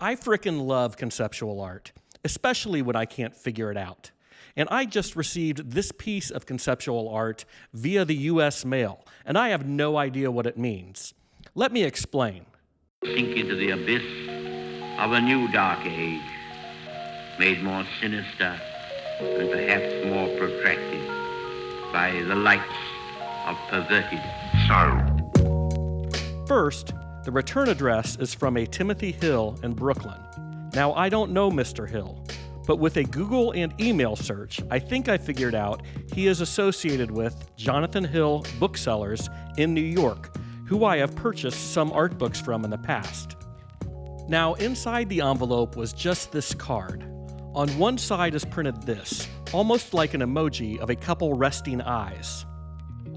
I frickin' love conceptual art, especially when I can't figure it out. And I just received this piece of conceptual art via the US mail, and I have no idea what it means. Let me explain. Sink into the abyss of a new dark age, made more sinister and perhaps more protracted by the lights of perverted sorrow. First, the return address is from a Timothy Hill in Brooklyn. Now, I don't know Mr. Hill, but with a Google and email search, I think I figured out he is associated with Jonathan Hill booksellers in New York, who I have purchased some art books from in the past. Now, inside the envelope was just this card. On one side is printed this, almost like an emoji of a couple resting eyes.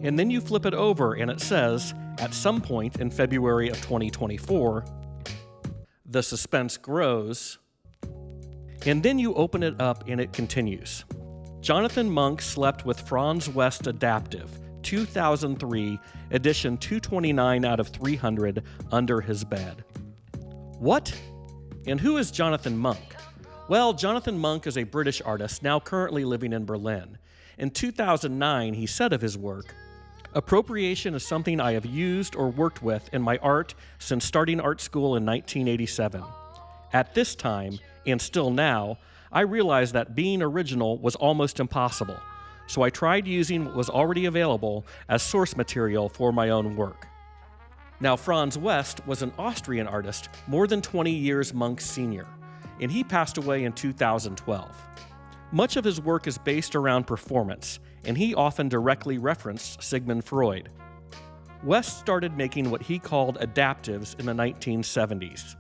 And then you flip it over and it says, at some point in February of 2024, the suspense grows, and then you open it up and it continues. Jonathan Monk slept with Franz West Adaptive, 2003, edition 229 out of 300, under his bed. What? And who is Jonathan Monk? Well, Jonathan Monk is a British artist now currently living in Berlin. In 2009, he said of his work, "Appropriation is something I have used or worked with in my art since starting art school in 1987. At this time, and still now, I realized that being original was almost impossible, so I tried using what was already available as source material for my own work." Now, Franz West was an Austrian artist more than 20 years Monk's senior, and he passed away in 2012. Much of his work is based around performance, and he often directly referenced Sigmund Freud. West started making what he called adaptives in the 1970s.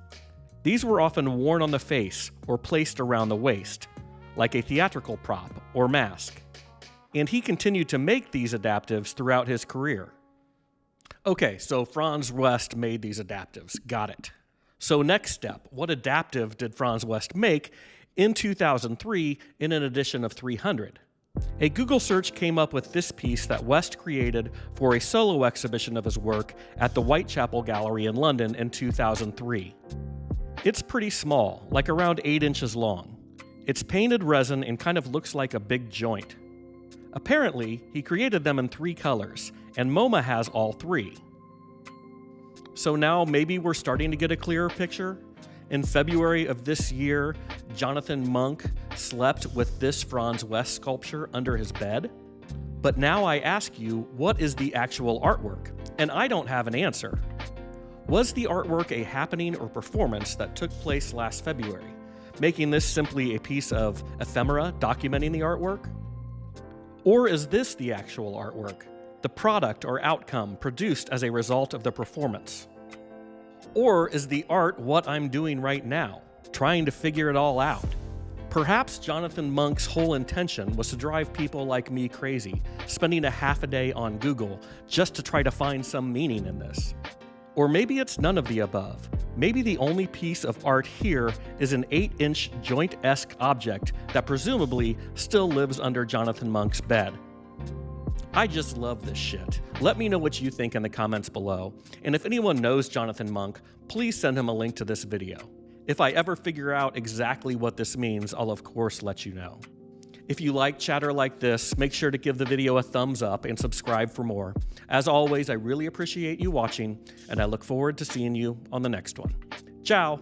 These were often worn on the face or placed around the waist, like a theatrical prop or mask. And he continued to make these adaptives throughout his career. Okay, so Franz West made these adaptives. Got it. So next step, what adaptive did Franz West make in 2003 in an edition of 300? A Google search came up with this piece that West created for a solo exhibition of his work at the Whitechapel Gallery in London in 2003. It's pretty small, like around 8 inches long. It's painted resin and kind of looks like a big joint. Apparently, he created them in 3 colors, and MoMA has all 3. So now maybe we're starting to get a clearer picture? In February of this year, Jonathan Monk slept with this Franz West sculpture under his bed? But now I ask you, what is the actual artwork? And I don't have an answer. Was the artwork a happening or performance that took place last February, making this simply a piece of ephemera documenting the artwork? Or is this the actual artwork, the product or outcome produced as a result of the performance? Or is the art what I'm doing right now, trying to figure it all out? Perhaps Jonathan Monk's whole intention was to drive people like me crazy, spending a half a day on Google just to try to find some meaning in this. Or maybe it's none of the above. Maybe the only piece of art here is an 8-inch joint-esque object that presumably still lives under Jonathan Monk's bed. I just love this shit. Let me know what you think in the comments below, and if anyone knows Jonathan Monk, please send him a link to this video. If I ever figure out exactly what this means, I'll of course let you know. If you like chatter like this, make sure to give the video a thumbs up and subscribe for more. As always, I really appreciate you watching, and I look forward to seeing you on the next one. Ciao!